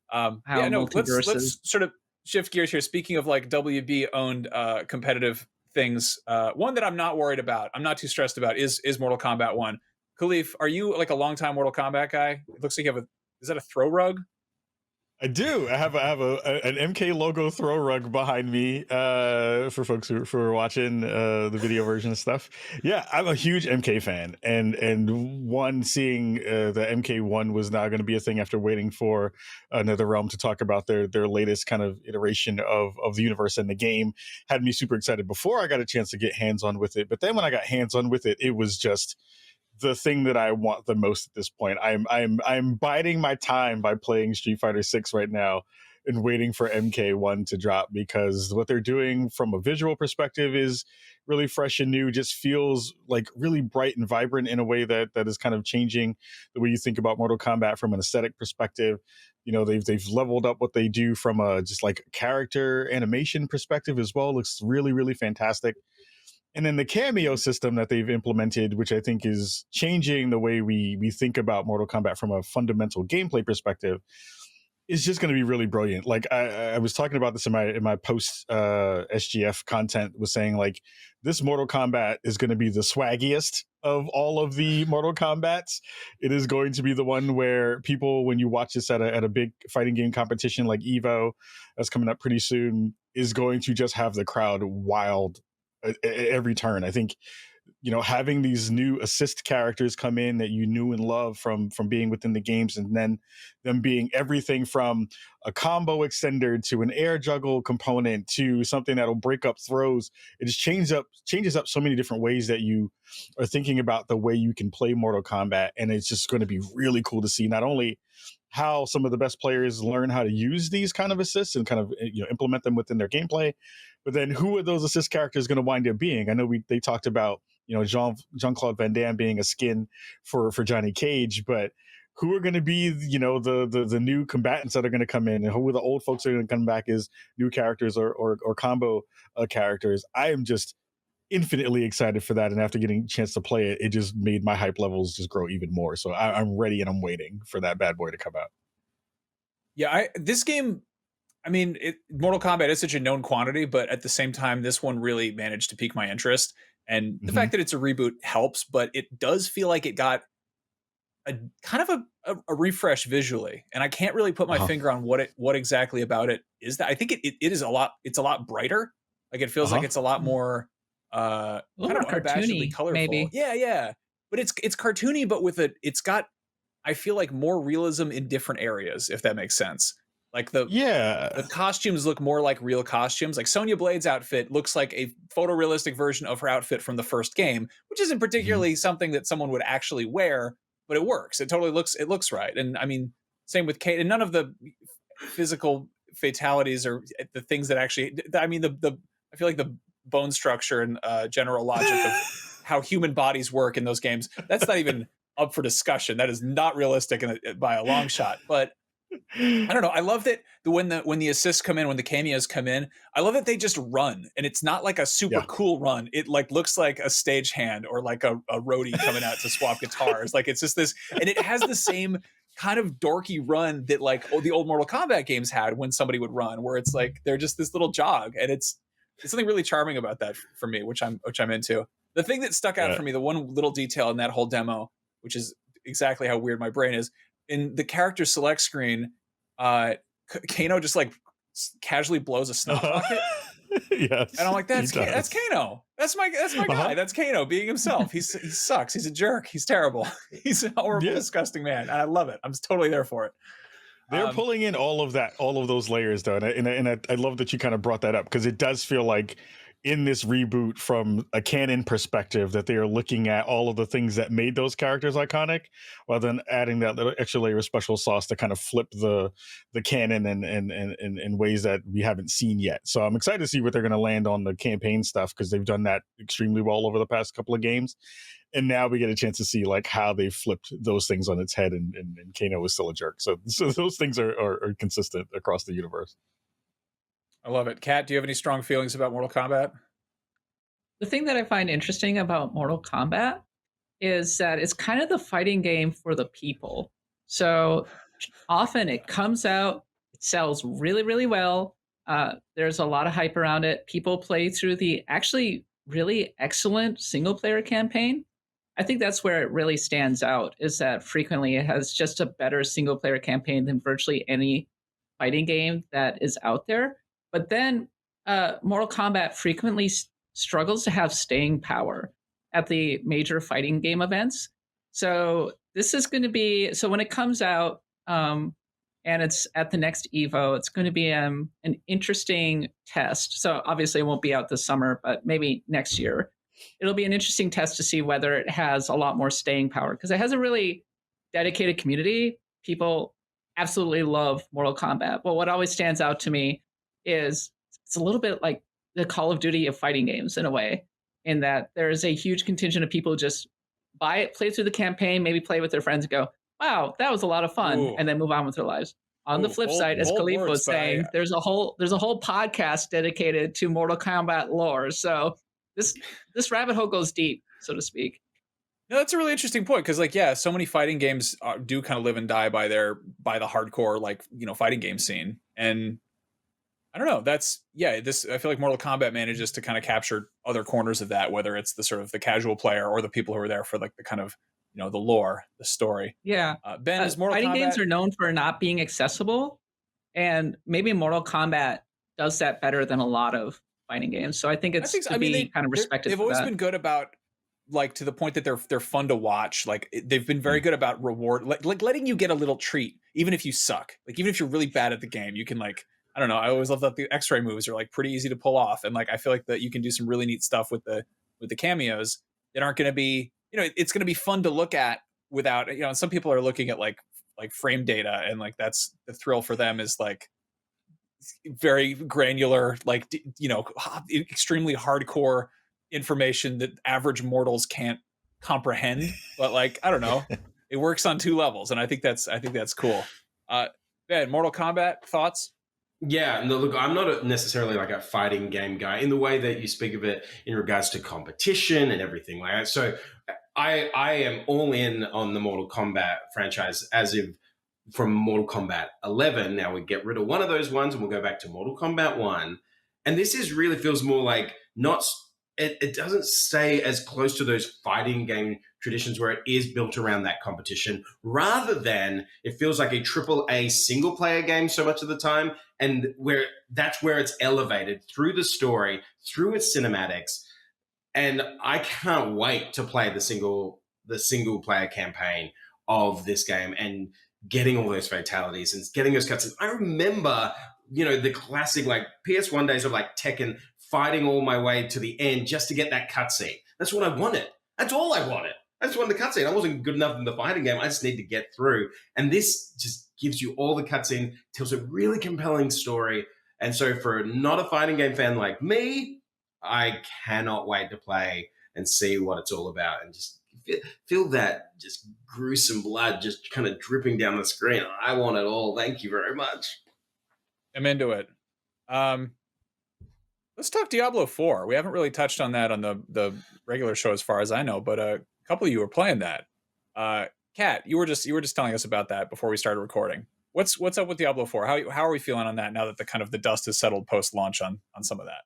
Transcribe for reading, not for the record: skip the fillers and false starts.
How Let's multiverses. sort of shift gears here. Speaking of like WB owned competitive things, one that I'm not worried about, I'm not too stressed about is Mortal Kombat 1. Khalif, are you like a longtime Mortal Kombat guy? It looks like you have a, is that a throw rug? I do. I have an MK logo throw rug behind me. For folks who are watching the video version of stuff. Yeah, I'm a huge MK fan, and one seeing the MK1 was now going to be a thing after waiting for Netherrealm to talk about their latest kind of iteration of the universe and the game had me super excited before I got a chance to get hands on with it. But then when I got hands on with it, it was just the thing that I want the most at this point. I'm biding my time by playing Street Fighter 6 right now and waiting for MK1 to drop, because what they're doing from a visual perspective is really fresh and new, just feels like really bright and vibrant in a way that is kind of changing the way you think about Mortal Kombat from an aesthetic perspective. You know, they've leveled up what they do from a just like character animation perspective as well. Looks really, really fantastic. And then the cameo system that they've implemented, which I think is changing the way we think about Mortal Kombat from a fundamental gameplay perspective, is just going to be really brilliant. Like I was talking about this in my post SGF content, was saying like this Mortal Kombat is going to be the swaggiest of all of the Mortal Kombats. It is going to be the one where people, when you watch this at a big fighting game competition like Evo, that's coming up pretty soon, is going to just have the crowd wild at every turn. I think, you know, having these new assist characters come in that you knew and love from being within the games, and then them being everything from a combo extender to an air juggle component to something that'll break up throws. It just changes up so many different ways that you are thinking about the way you can play Mortal Kombat, and it's just going to be really cool to see not only how some of the best players learn how to use these kind of assists and kind of, you know, implement them within their gameplay, but then who are those assist characters going to wind up being? I know they talked about, you know, Jean-Claude Van Damme being a skin for Johnny Cage, but who are going to be, you know, the new combatants that are going to come in, and who are the old folks that are going to come back as new characters or combo characters? I am just infinitely excited for that, and after getting a chance to play it, it just made my hype levels just grow even more. So I'm ready and I'm waiting for that bad boy to come out. Yeah, this game, I mean, Mortal Kombat is such a known quantity, but at the same time, this one really managed to pique my interest. And the Mm-hmm. fact that it's a reboot helps, but it does feel like it got a kind of a refresh visually. And I can't really put my Uh-huh. finger on what exactly about it is that. I think it is a lot. It's a lot brighter. Like it feels like Uh-huh. it's a lot Mm. more A little kind of more unabashedly cartoony, colorful. maybe. Yeah, yeah. But it's cartoony, but with it's got, I feel like, more realism in different areas, if that makes sense. Like the Yeah. costumes look more like real costumes. Like Sonya Blade's outfit looks like a photorealistic version of her outfit from the first game, which isn't Mhm. particularly something that someone would actually wear, but it works. It looks right. And I mean, same with Kate. And none of the physical fatalities or the things that actually. I mean, the I feel like the bone structure and general logic of how human bodies work in those games, that's not even up for discussion. That is not realistic by a long shot. But I don't know. I love that when the assists come in, when the cameos come in, I love that they just run, and it's not like a super Yeah. cool run. It like looks like a stagehand or like a roadie coming out to swap guitars. Like it's just this, and it has the same kind of dorky run that like the old Mortal Kombat games had when somebody would run, where it's like they're just this little jog, and it's something really charming about that for me, which I'm into. The thing that stuck out Yeah. for me, the one little detail in that whole demo, which is exactly how weird my brain is, in the character select screen, uh, Kano just like casually blows a snot Uh-huh. rocket, and Yes, I'm like, he That's does. Kano. That's my guy. Uh-huh. That's Kano being himself. He sucks. He's a jerk. He's terrible. He's a horrible, Yeah. disgusting man, and I love it. I'm totally there for it. They're Um, pulling in all of that, all of those layers, though, and I love that you kind of brought that up, because it does feel like in this reboot, from a canon perspective, that they are looking at all of the things that made those characters iconic, while then adding that little extra layer of special sauce to kind of flip the canon and in ways that we haven't seen yet. So I'm excited to see what they're going to land on the campaign stuff, because they've done that extremely well over the past couple of games. And now we get a chance to see like how they flipped those things on its head, and Kano is still a jerk. So those things are consistent across the universe. I love it. Kat, do you have any strong feelings about Mortal Kombat? The thing that I find interesting about Mortal Kombat is that it's kind of the fighting game for the people. So often it comes out, It sells really, really well. There's a lot of hype around it. People play through the actually really excellent single player campaign. I think that's where it really stands out, is that frequently it has just a better single player campaign than virtually any fighting game that is out there. But then Mortal Kombat frequently struggles to have staying power at the major fighting game events. So this is going to be, so when it comes out, and it's at the next Evo, it's going to be an interesting test. So obviously it won't be out this summer, but maybe next year. It'll be an interesting test to see whether it has a lot more staying power, because it has a really dedicated community. People absolutely love Mortal Kombat. But what always stands out to me is it's a little bit like the Call of Duty of fighting games in a way, in that there is a huge contingent of people who just buy it, play through the campaign, maybe play with their friends and go, wow, that was a lot of fun, Ooh. and then move on with their lives. On the flip side, as bold Khalifa words, was saying, there's a whole podcast dedicated to Mortal Kombat lore. So this rabbit hole goes deep, so to speak. No, that's a really interesting point, because, like, yeah, so many fighting games do kind of live and die by the hardcore, like, you know, fighting game scene. And I don't know, that's, yeah, this, I feel like Mortal Kombat manages to kind of capture other corners of that, whether it's the sort of the casual player or the people who are there for, like, the kind of, you know, the lore, the story. Yeah. Ben, is Mortal fighting Kombat games are known for not being accessible, and maybe Mortal Kombat does that better than a lot of fighting games. So I think it's kind of respected. They've always been good about, like, to the point that they're fun to watch. Like, they've been very good about reward, like letting you get a little treat, even if you suck. Like, even if you're really bad at the game, you can, like, I don't know. I always love that the X-ray moves are, like, pretty easy to pull off, and, like, I feel like that you can do some really neat stuff with the cameos that aren't going to be, you know, it's going to be fun to look at without, you know. And some people are looking at like frame data, and, like, that's the thrill for them, is like very granular, like, you know, extremely hardcore information that average mortals can't comprehend. But, like, I don't know, it works on two levels, and I think that's cool. Ben, Mortal Kombat thoughts? Yeah, no, look, I'm not necessarily like a fighting game guy in the way that you speak of it in regards to competition and everything like that. So I am all in on the Mortal Kombat franchise, as if from Mortal Kombat 11. Now we get rid of one of those ones and we'll go back to Mortal Kombat 1. And this is really feels more like it doesn't stay as close to those fighting game traditions where it is built around that competition, rather than it feels like a AAA single player game so much of the time, and that's where it's elevated through the story, through its cinematics. And I can't wait to play the single player campaign of this game and getting all those fatalities and getting those cutscenes. I remember, you know, the classic like PS1 days of like Tekken, fighting all my way to the end just to get that cutscene. That's what I wanted. That's all I wanted. I just wanted the cutscene. I wasn't good enough in the fighting game. I just need to get through. And this just gives you all the cutscene, tells a really compelling story. And so for not a fighting game fan like me, I cannot wait to play and see what it's all about, and just feel that just gruesome blood just kind of dripping down the screen. I want it all. Thank you very much. I'm into it. Let's talk Diablo 4. We haven't really touched on that on the regular show, as far as I know, but a couple of you were playing that. Kat, you were just telling us about that before we started recording. What's up with Diablo 4? How are we feeling on that now that the dust has settled post launch on some of that?